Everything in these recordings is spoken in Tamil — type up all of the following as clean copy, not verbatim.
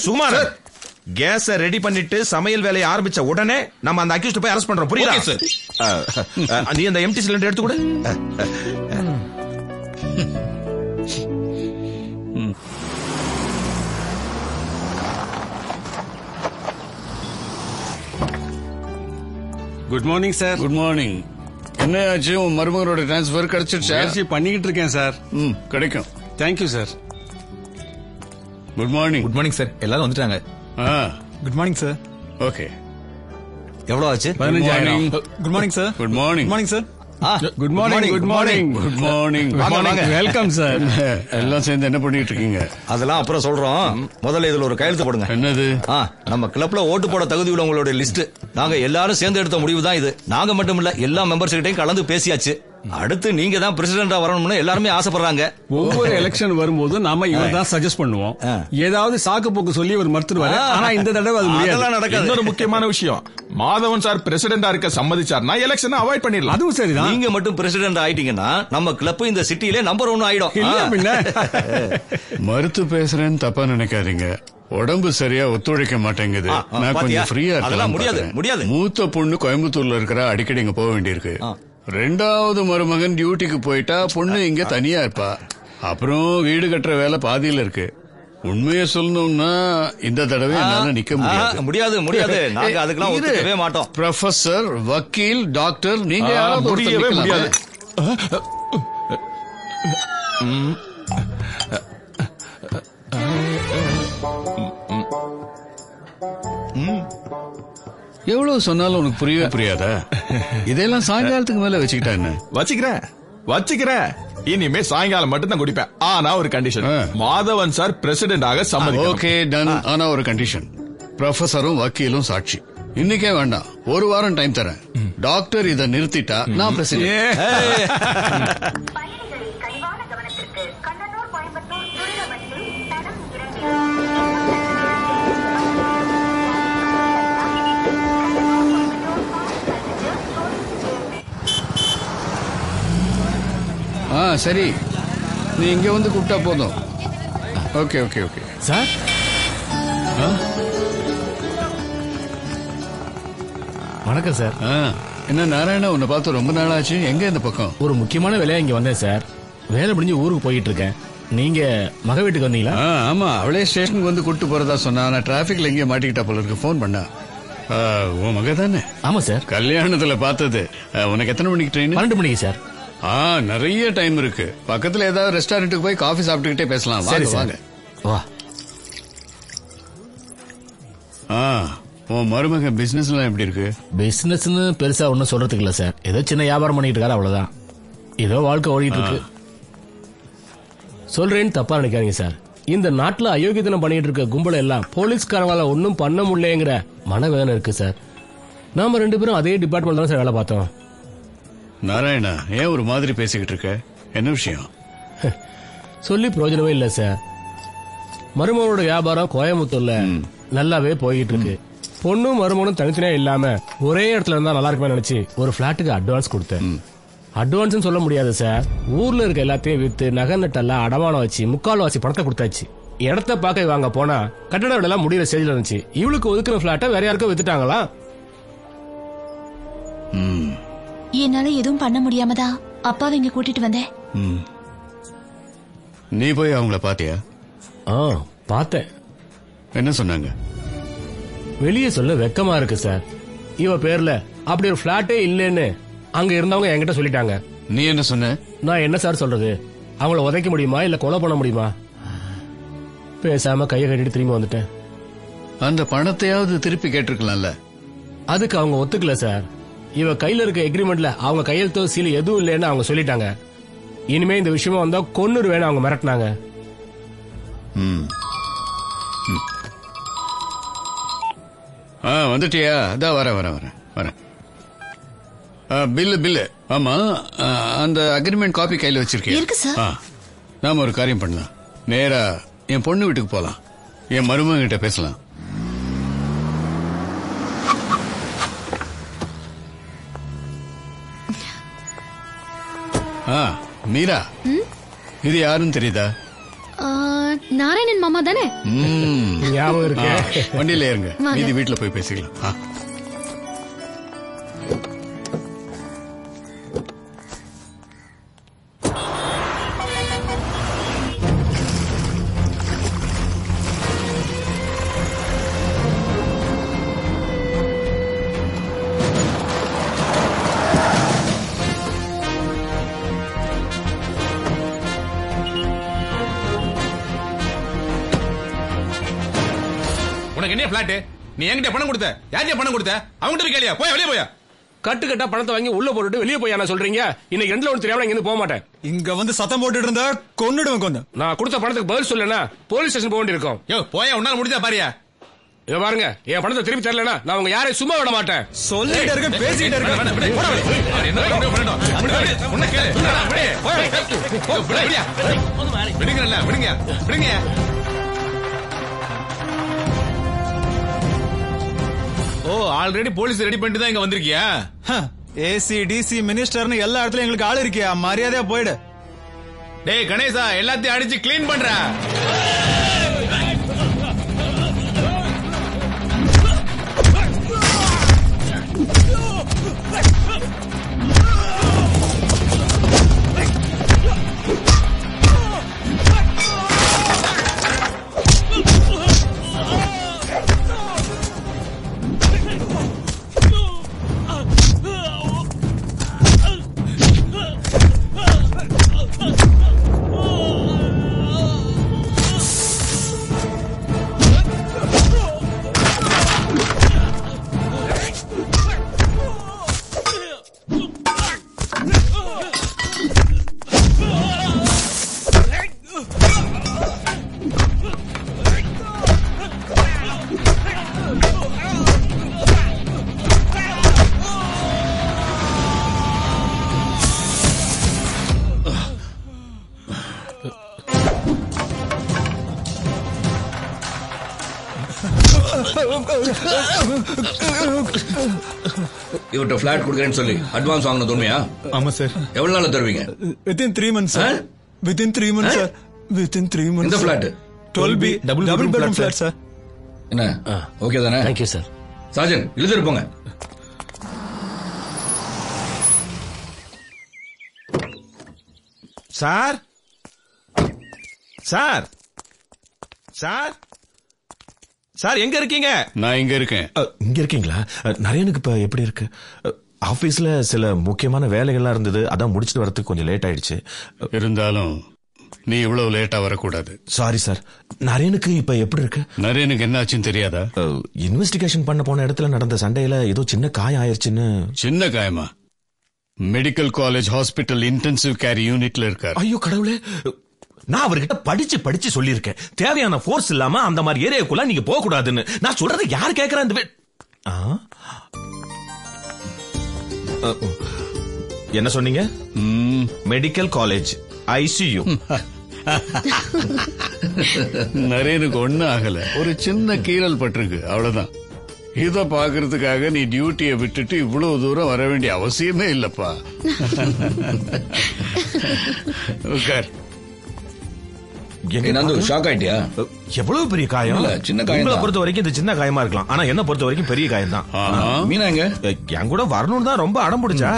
சுமார் கேஸ் ரெடி பண்ணிட்டு சமையல் வேலையை ஆரம்பிச்ச உடனே நம்ம அந்த அக்யூஸ்ட் போய் அரெஸ்ட் பண்றோம். புரியுதா சார்? நீ அந்த எம்டி சிலிண்டர் எடுத்து கூட. Good morning sir. Good morning. என்ன ஆச்சு? உன் மருமகளோட டிரான்ஸ்பர் கிடைச்சிருச்சா? பண்ணிக்கிட்டு இருக்கேன் சார். கிடைக்கும். Thank you sir. Good morning. Good morning sir. எல்லாரும் வந்துட்டாங்க. Good morning sir. ஓகே. எவ்வளவு ஆச்சு? 15,000. Good morning sir. Good morning. Good morning sir. Good morning. Good morning. Good morning. Welcome sir. எல்லாம் சேர்ந்து என்ன பண்ணிட்டு இருக்கீங்க? அதெல்லாம் அப்புறம் சொல்றோம். முதல்ல இதுல ஒரு கையெழுத்து போடுங்க. என்னது? நம்ம கிளப்ல ஓட்டு போட தகுதி உள்ளவங்களோட லிஸ்ட். நாங்க எல்லாரும் சேர்ந்து எடுத்த முடிவு தான் இது. நாங்க மட்டும் இல்ல, எல்லா மெம்பர்ஸ் கிட்டையும் கலந்து பேசியாச்சு. அடுத்து நீங்க தான் பிரசிடண்டா வரணும்னு எல்லாருமே ஆசைப்படுறாங்க. ஒவ்வொரு எலெக்ஷன் வரும்போது நாம இவர் தான் சஜஸ்ட் பண்ணுவோம். ஏதாவது சாக்கு போக்கு சொல்லி இவர் மறுத்துருவாரு. ஆனா இந்த தடவை அது நடக்காது. இன்னொரு முக்கியமான விஷயம், மாதவன் சார் பிரசிடண்டா இருக்க சம்மதிச்சார்னா எலெக்ஷனை அவாய்ட் பண்ணிடலாம். அதுவும் சரிதான். நீங்க மட்டும் பிரசிடண்ட் ஆயிட்டீங்கன்னா நம்ம கிளப் இந்த சிட்டில நம்பர் 1 ஆயிடும். மறுத்து பேசுறேன்னு தப்பா நினைக்காதீங்க. உடம்பு சரியா ஒத்துழைக்க மாட்டேங்குது. நான் கொஞ்சம் ஃப்ரீயா அதெல்லாம் முடியாது. மூத்த பொண்ணு கோயம்புத்தூர்ல இருக்கிற, அடிக்கடி இங்க போக வேண்டியிருக்கு. ரெண்டாவது மருமகன் டியூட்டிக்கு போயிட்டா பொண்ணு இங்க தனியா இருப்பா. அப்புறம் வீடு கட்டுற வேலை பாதியில இருக்கு. உண்மையை சொல்லணும்னா இந்த தடவை என்னால நிக்க முடியாது. நாங்க அதுக்கெல்லாம் ஒத்துக்கவே மாட்டோம். ப்ரொஃபசர், வக்கீல், டாக்டர், நீங்க முடியவே முடியாது. எவ்வளவு சொன்னாலும் உனக்கு புரியவே புரியாதா? இதெல்லாம் சாயங்காலத்துக்கு மேல வச்சுக்கிட்டா என்ன? வச்சுக்கிறேன். இனிமே சாயங்காலம் மட்டும் தான் குடிப்பேன். ஆனா ஒரு கண்டிஷன், மாதவன் சார் பிரசிடென்ட் ஆக சம்மதிக்கணும். Okay done. ஆனா ஒரு கண்டிஷன், ப்ரொஃபசரும் வக்கீலும் சாட்சி. இன்னைக்கே வேண்டாம், ஒரு வாரம் டைம் தரேன். டாக்டர் இதை நிறுத்திட்டா நான் பிரசிடென்ட். சரி, நீ இங்க வந்து கூப்பிட்டா போதும். Okay okay okay sir. வணக்கம் சார். என்ன நாராயணா, உன்னை பார்த்து ரொம்ப நாள் ஆச்சு. எங்க இந்த பக்கம்? ஒரு முக்கியமான வேலையா இங்க வந்தேன் சார். வேலை முடிஞ்சு ஊருக்கு போயிட்டு இருக்கேன். நீங்க மக வீட்டுக்கு வந்தீங்களா? ஆமா, அவளே ஸ்டேஷனுக்கு வந்து கூட்டு போறதா சொன்னா. நான் டிராபிக்ல எங்கேயும் மாட்டிக்கிட்டா போல இருக்கு. போன் பண்ணா. உன் மக தானே? ஆமா சார். கல்யாணத்துல பார்த்தது. உனக்கு எத்தனை மணிக்கு ட்ரெயின்? 12 மணிக்கு சார். நிறைய டைம் இருக்கு. பக்கத்துல ஏதாவது ரெஸ்டாரண்ட்டுக்கு போய் காஃபி சாப்பிட்டுக்கிட்டே பேசலாம். வாங்க. வா. உன் மருமக பிசினஸ் எல்லாம் எப்படி இருக்கு? பிசினஸ்னு பெருசா ஒன்னும் சொல்றதுக்கு இல்ல சார். ஏதோ சின்ன வியாபாரம் பண்ணிட்டு இருக்காரு, அவ்வளவுதான். ஏதோ வாழ்க்கை ஓடிட்டு இருக்கு. சொல்றேன்னு தப்பா நினைக்காதீங்க சார். இந்த நாட்டுல அயோக்கியத்தனம் பண்ணிட்டு இருக்க கும்பல எல்லாம் போலீஸ்காரங்களால ஒன்னும் பண்ண முடியலங்கிற மனவேதனை இருக்கு சார். நாம 2 பேரும் அதே டிபார்ட்மெண்ட் தான் சார் வேலை பார்த்தோம். நாராயணா, ஏன் ஒரு மாதிரி பேசிக்கிட்டு இருக்க? என்ன விஷயம்? சொல்லி பிரயோஜனமே இல்ல சார். மருமகனோட வியாபாரம் கோயம்புத்தூர்ல நல்லாவே போயிட்டு இருக்கு. பொண்ணும் மருமகனும் தனித்தனியா இல்லாம ஒரே இடத்துல இருந்தா நல்லா இருக்குமே நினைச்சு ஒரு பிளாட்டுக்கு அட்வான்ஸ் கொடுத்தேன். அட்வான்ஸ் சொல்ல முடியாது சார். ஊர்ல இருக்க எல்லாத்தையும் வித்து நகை நட்டெல்லாம் அடமானம் வச்சு 3/4 பணத்தை கொடுத்தாச்சு. இடத்த பார்க்க வாங்க போனா கட்டட வேலை எல்லாம் முடிகிற ஸ்டேஜ்ல இருந்துச்சு. இவளுக்கு ஒதுக்குற பிளாட்டை வேற யாருக்கும் வித்துட்டாங்களா? என்னால எதுவும் பண்ண முடியாமதான் அப்பாவை இங்க கூட்டிட்டு வந்தேன். நீ போய் அவங்கள பாத்தியா? பார்த்தேன். என்ன சொன்னாங்க? வெளியே சொல்ல வெக்கமா இருக்கு சார். இவ பேர்ல அப்படி ஒரு பிளாட்டே இல்லன்னு அங்க இருந்தவங்க என்கிட்ட சொல்லிட்டாங்க. நீ என்ன சொன்ன? நான் என்ன சார் சொல்றது? அவங்கள உதைக்க முடியுமா இல்ல கொலை பண்ண முடியுமா? பேசாம கையை கட்டிட்டு திரும்பி வந்துட்டேன். அந்த பணத்தையாவது திருப்பி கேட்டிருக்கலாம்ல. அதுக்கு அவங்க ஒத்துக்கல சார். இவ கையில இருக்க எக்ரிமெண்ட்ல அவங்க கையெழுத்தோ சீல் எதுவும் இல்லைன்னு அவங்க சொல்லிட்டாங்க. இனிமே இந்த விஷயமா வந்தா கொன்னுருவேன்னு அவங்க மிரட்டினாங்க. வந்துட்டியா? அதான் வரேன். பில்லு. ஆமா, அந்த அக்ரிமெண்ட் காப்பி கையில வச்சிருக்கேன். நாம ஒரு காரியம் பண்ணலாம். நேரா என் பொண்ணு வீட்டுக்கு போலாம். என் மருமகன் கிட்ட பேசலாம். மீரா, இது யாருன்னு தெரியுதா? நாராயணன் மாமா தானே? ஞாபகம் இருக்கு. வண்டியில ஏறுங்க, வாங்க. மீதி வீட்டுல போய் பேசிக்கலாம். உனக்கு என்ன பிளாட்? நீ என்கிட்ட பணம் கொடுத்த? யார்கிட்ட பணம் கொடுத்த? அவங்ககிட்ட போய் கேளியா? போய் வெளியே போயா. கட்டு கட்டா பணத்தை வாங்கி உள்ள போட்டுட்டு வெளியே போய் நான் சொல்றீங்க. இன்னைக்கு ரெண்டுல ஒன்று தெரியாம இங்க போக மாட்டேன். இங்க வந்து சத்தம் போட்டுட்டு இருந்தா கொன்னுடுவேன் கொஞ்சம். நான் கொடுத்த பணத்துக்கு பதில் சொல்லனா போலீஸ் ஸ்டேஷன் போக வேண்டியிருக்கும். யோ போயா, உன்னால முடிஞ்சா பாரியா. இத பாருங்க, என் பணத்தை திருப்பி தரலனா நான் உங்க யாரையும் சும்மா விட மாட்டேன். சொல்லிட்டு இருக்க, பேசிட்டு இருக்க. ஓ, ஆல்ரெடி போலீஸ் ரெடி பண்ணிட்டு தான் இங்க வந்திருக்கியா? ஏசி டிசி மினிஸ்டர்னு எல்லா இடத்துலயும் எங்களுக்கு ஆள் இருக்கியா? மரியாதையா போயிடு. டேய் கணேசா, எல்லாத்தையும் அடிச்சு கிளீன் பண்ற. இவர்கிட்ட பிளாட் கொடுக்கறேன்னு சொல்லி அட்வான்ஸ் வாங்கினது உண்மையா? ஆமா சார். எவ்வளவு நாள் தருவீங்க? Within 3 months sir. Within 3 months sir. Within 3 months. இந்த flat 12B double bedroom flat sir. என்ன ஓகே தானே? Thank you sir. சார்ஜன் எழுதிட்டு போங்க. சார் சார் சார் சார், எங்க இருக்கீங்க? நான் இங்க இருக்கேன். இங்க இருக்கீங்களா? நரேனுக்கு இப்ப எப்படி இருக்கு? ஆபீஸ்ல சில முக்கியமான வேலைகள்லாம் இருந்தது, அதான் முடிச்சிட்டு வரதுக்கு கொஞ்சம் லேட் ஆயிடுச்சு. இருந்தாலும் நீ இவ்வளவு லேட்டா வரக்கூடாது. Sorry sir. நரேனுக்கு இப்ப எப்படி இருக்கு? நரேனுக்கு என்ன ஆச்சுன்னு தெரியாதா? இன்வெஸ்டிகேஷன் பண்ண போன இடத்துல நடந்த சண்டையில ஏதோ சின்ன காயம் ஆயிருச்சுன்னு. சின்ன காயமா? Medical college hospital intensive care யூனிட்ல இருக்காரு. ஐயோ கடவுளே, நான் அவர்கிட்ட படிச்சு சொல்லியிருக்கேன், தேவையான போர்ஸ் இல்லாம அந்த மாதிரி ஏரியாக்குள்ள நீங்க போக கூடாதுன்னு. நான் சொல்றது யாரு கேக்குறா? இந்த என்ன சொன்னீங்க? Medical college ICU. நரேனுக்கு ஒண்ணும் ஆகல, ஒரு சின்ன கீறல் பட்டிருக்கு, அவ்வளவுதான். இத பாக்குறதுக்காக நீ டியூட்டியை விட்டுட்டு இவ்வளவு தூரம் வர வேண்டிய அவசியமே இல்லப்பா. உட்கார். ஷாக் ஆயிட்டியா? எவ்வளவு பெரிய காயம்? இல்ல, சின்ன காயம். உங்களை பொறுத்த வரைக்கும் இது சின்ன காயமா இருக்கலாம், ஆனா என்ன பொறுத்த வரைக்கும் பெரிய காயம் தான். மீனா எங்க? என் கூட வரணும்னு தான் ரொம்ப அடம் பிடிச்சா.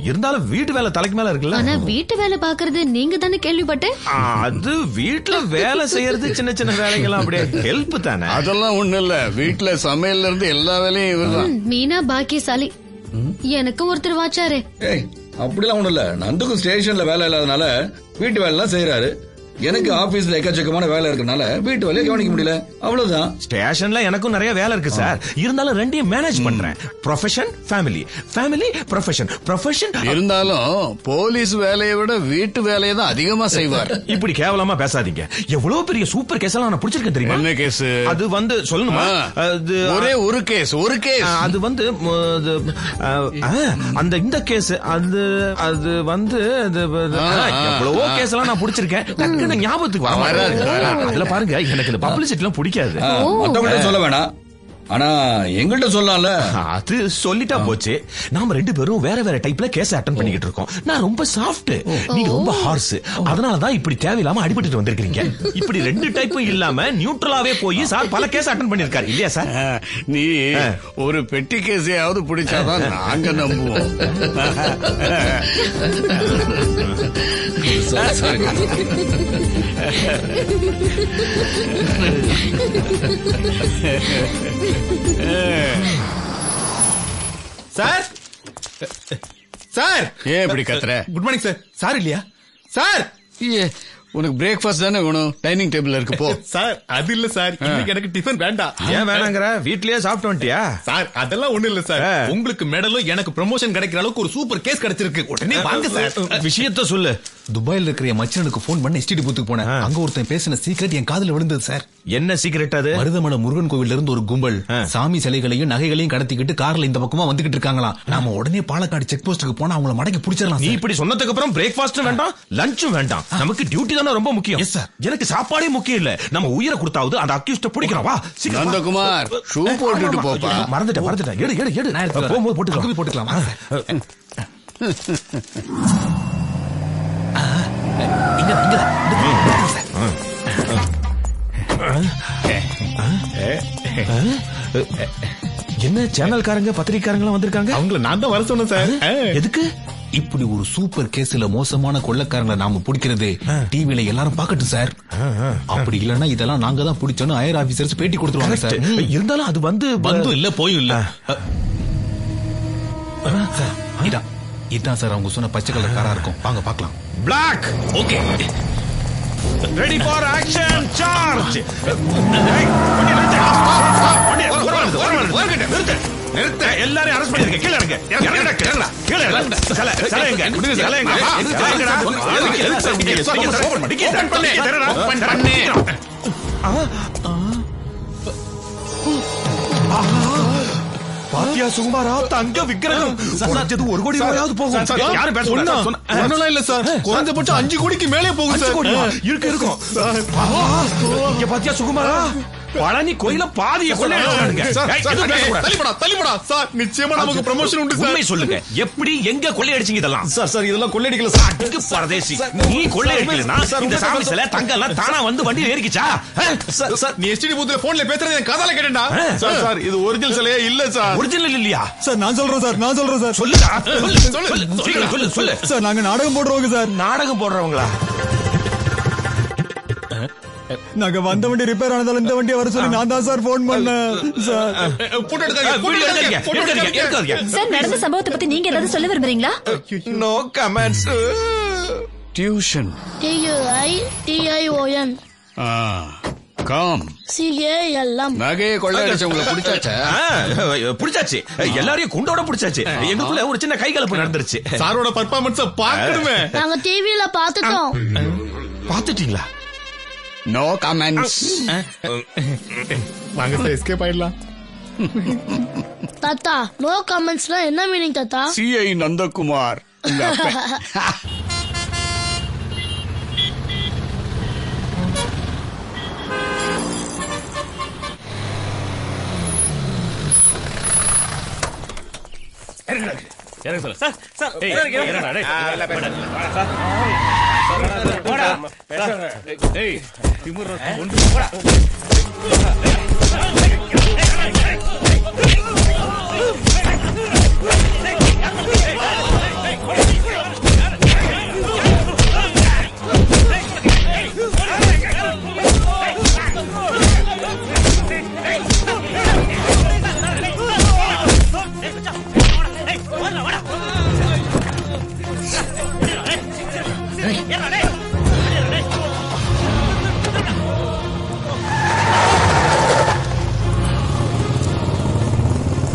இருந்தாலும் வீட்டு வேலை தலைக்கு மேல இருக்குல்ல. ஆனா வீட்டு வேலை பாக்குறது நீங்க தானே கேள்விப்பட்டேன். அது வீட்டுல வேலை செய்யறது சின்ன சின்ன வேலைகள்லாம் அப்படியே ஹெல்ப் தானே. அதெல்லாம் ஒண்ணு இல்ல, வீட்டுல சமையல்ல இருந்து எல்லா வேலையும் இவர்தான். மீனா பாக்கியசாலி. எனக்கு ஒருத்தர் வாச்சாரு. ஏய், அப்படிலாம் ஒண்ணு இல்ல. நந்துக்கும் ஸ்டேஷன்ல வேலை இல்லாதனால வீட்டு வேலை எல்லாம் செய்யறாரு. எனக்கு ஆபீஸ்ல எக்கச்சக்கமான வேலை இருக்கனால வீட்டு வேலையை கவனிக்க முடியல, அவ்வளவுதான். ஸ்டேஷன்ல எனக்கும் நிறைய வேலை இருக்கு சார். இருந்தாலும் ரெண்டையும் மேனேஜ் பண்றேன். Profession family, family profession, profession. இருந்தாலும் போலீஸ் வேலையை விட வீட்டு வேலையை தான் அதிகமா செய்வார். இப்படி கேவலமா பேசாதீங்க. எவ்வளவு பெரிய சூப்பர் கேஸ் எல்லாம் நான் பிடிச்சிருக்கேன் தெரியுமா? என்ன கேஸ்? அது வந்து சொல்லணுமா? அது ஒரே ஒரு கேஸ். அது வந்து அந்த இந்த கேஸ் அது வந்து எவ்வளவோ கேஸ் எல்லாம் நான் பிடிச்சிருக்கேன். ஞாபகத்துக்கு வர. அதுல பாருங்க, எனக்கு இந்த பப்ளிசிட்டி எல்லாம் பிடிக்காது. மத்தவங்க சொல்ல வேணாம். ஆனா எங்கிட்ட சொல்லல. அது சொல்லிட்டா போச்சு. நாம 2 பேரும் வேற வேற டைப்ல கேஸ் அட்டெண்ட் பண்ணிக்கிட்டு இருக்கோம். நான் ரொம்ப சாஃப்ட், நீங்க ரொம்ப ஹார்ஸ். அதனாலதான் இப்படி தேவையில்லாம அடிபட்டு வந்திருக்கீங்க. இப்படி 2 டைப்பும் இல்லாம நியூட்ரலாவே போய் சார் பல கேஸ் அட்டெண்ட் பண்ணிருக்காரு இல்லையா சார்? நீ ஒரு பெட்டி கேஸையாவது பிடிச்சாதான் நாங்க நம்புவோம். சார் சார் ஏன் இப்படி கத்துற? Good morning sir. சார் இல்லையா சார்? உனக்கு பிரேக்ஃபாஸ்ட் தானே வேணும், டைனிங் டேபிள் இருக்கு போ. சார் அது இல்ல சார், இன்னைக்கு எனக்கு டிஃபன் வேண்டாம். ஏன் வேணாங்கற? வீட்லயே சாப்பிட்டு வந்துட்டியா? சார் அதெல்லாம் ஒண்ணு இல்ல சார், உங்களுக்கு மெடலும் எனக்கு ப்ரமோஷன் கிடைக்கிற அளவுக்கு ஒரு சூப்பர் கேஸ் கிடைச்சிருக்கு. உடனே வாங்க சார். விஷயத்த சொல்லு. துபாயில இருக்கிற என் மச்சனுக்கு போன் பண்ணி எஸ்டிடி பூத்துக்கு போனேன். அங்க ஒருத்தன் பேசின சீக்ரெட் என் காதுல விழுந்தது சார். என்ன சீக்ரெட் அது? மருதமலை முருகன் கோவில்ல இருந்து ஒரு கும்பல் சாமி சிலைகளையும் நகைகளையும் கடத்திக்கிட்டு கார்ல இந்த பக்கமா வந்துகிட்டு இருக்காங்களாம். நாம உடனே பாலக்காடு செக் போஸ்டுக்கு போனா அவங்கள மடக்கி பிடிச்சிடலாம். நீ இப்படி சொன்னதுக்கு அப்புறம் பிரேக்ஃபாஸ்ட் வேண்டாம், லஞ்சும் வேண்டாம். நமக்கு டியூட்டி தானே ரொம்ப முக்கியம். Yes sir. எனக்கு சாப்பாடே முக்கியம் இல்ல, நம்ம உயிரை கொடுத்தாவது அந்த அக்யூஸ்ட பிடிக்கிறோம். வா சீக்கிரம். நந்தகுமார் ஷூ போட்டுட்டு போப்பா. மறந்துட்டேன். எடு போகும்போது போட்டுக்கலாம். என்ன சேனல்காரங்க பத்திரிக்காரங்க வந்திருக்காங்க? அவங்கள நான் தான் வர சொன்னேன் சார். எதுக்கு? இப்படி ஒரு சூப்பர் கேஸ்ல மோசமான கொள்ளக்காரங்களை நாம பிடிக்கிறது டிவில எல்லாரும் பாக்கட்டும் சார். அப்படி இல்லன்னா இதெல்லாம் நாங்க தான் பிடிச்சோன்னு ஹையர் ஆபீசர்ஸ் பேட்டி கொடுத்துருவாங்க சார். இருந்தாலும் அது வந்து இல்ல போயும் இல்ல. இதான் சார் அவங்க சொன்ன பச்சை கலர் காரா இருக்கும். வாங்க பாக்கலாம். Block. Okay, ready for action, charge. எல்லாரையும் அரெஸ்ட் பண்ணிருங்க. கீழ இறங்க. கீழ இறங்க. சல எங்க? பாத்தியா சுகுமாரா, தங்க விக்கிரகம் குறைஞ்சது 1 கோடி ரூபாயாவது போகும். யாரும் பேச இல்ல சார், குறைஞ்சபட்சம் 5 கோடிக்கு மேலே போகும் சார். இருக்கும். இங்க பாத்தியா சுகுமாரா, பழனி கோயில பாதியை கொள்ளையடிச்சானுங்க. தள்ளிப்படா சார், நிச்சயமா நமக்கு ப்ரமோஷன் உண்டு சார். உண்மை சொல்லுங்க, எப்படி எங்க கொள்ளையடிச்சீங்க இதெல்லாம்? சார் இதெல்லாம் கொள்ளையடிக்கல சார். அதுக்கு பரதேசி, நீ கொள்ளையடிக்கலனா இந்த சாமி சிலை தங்கம் எல்லாம் தானா வந்து வண்டி ஏறிக்கிச்சா? சார் நீ எஸ்டிடி பூத்ல போன்ல பேசுறது என் காதால கேட்டேன்டா. சார் இது ஒரிஜினல் சிலையே இல்ல சார். ஒரிஜினல் இல்லையா? சார் நான் சொல்றேன் சார். சொல்லுடா, சொல்லு. சார் நாங்க நாடகம் போடுறவங்க சார். நாடகம் போடுறவங்களா? நாங்க வந்த வண்டி ரிப்பேர் ஆனதால இந்த வண்டியை வர சொல்லி நான் தான் சார் போன் பண்ணேன் சார். சார் நடந்த சம்பவத்தை பத்தி நீங்க ஏதாவது சொல்ல விரும்புறீங்களா? No comments. Tuition TUITION calm CALM நகையை கொள்ளையடிச்சவங்களை பிடிச்சாச்சா? பிடிச்சாச்சு, எல்லாரையும் குண்டோட பிடிச்சாச்சு. எங்களுக்குள்ள ஒரு சின்ன கைகலப்பு நடந்துருச்சு. சாரோட பர்ஃபார்மன்ஸ் பார்க்கணுமே. நாங்க டிவில பாத்துட்டோம். பாத்துட்டீங்களா? No comments. வாங்க சார் எஸ்கேப் ஆயிடலாம். தாத்தா நோ கமெண்ட்ஸ்னா என்ன மீனிங் தாத்தா? CI நந்தகுமார் உங்க அப்பன்.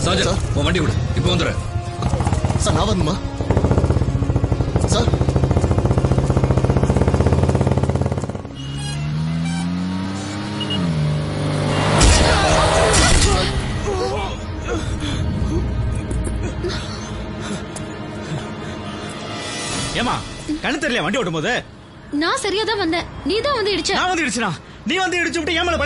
சார் உன் வண்டி விடு, இப்ப வந்துடுற. சார் நான் வரணுமா சார்? ஏமா கண்ணு தெரியல வண்டி ஓட்டும் போது? நான் சரியா தான் வந்தேன், நீ தான் வந்து இடிச்ச. நான் வந்து இடிச்சனா? நீ வந்து இடிச்சு விட்டு ஏன் மேல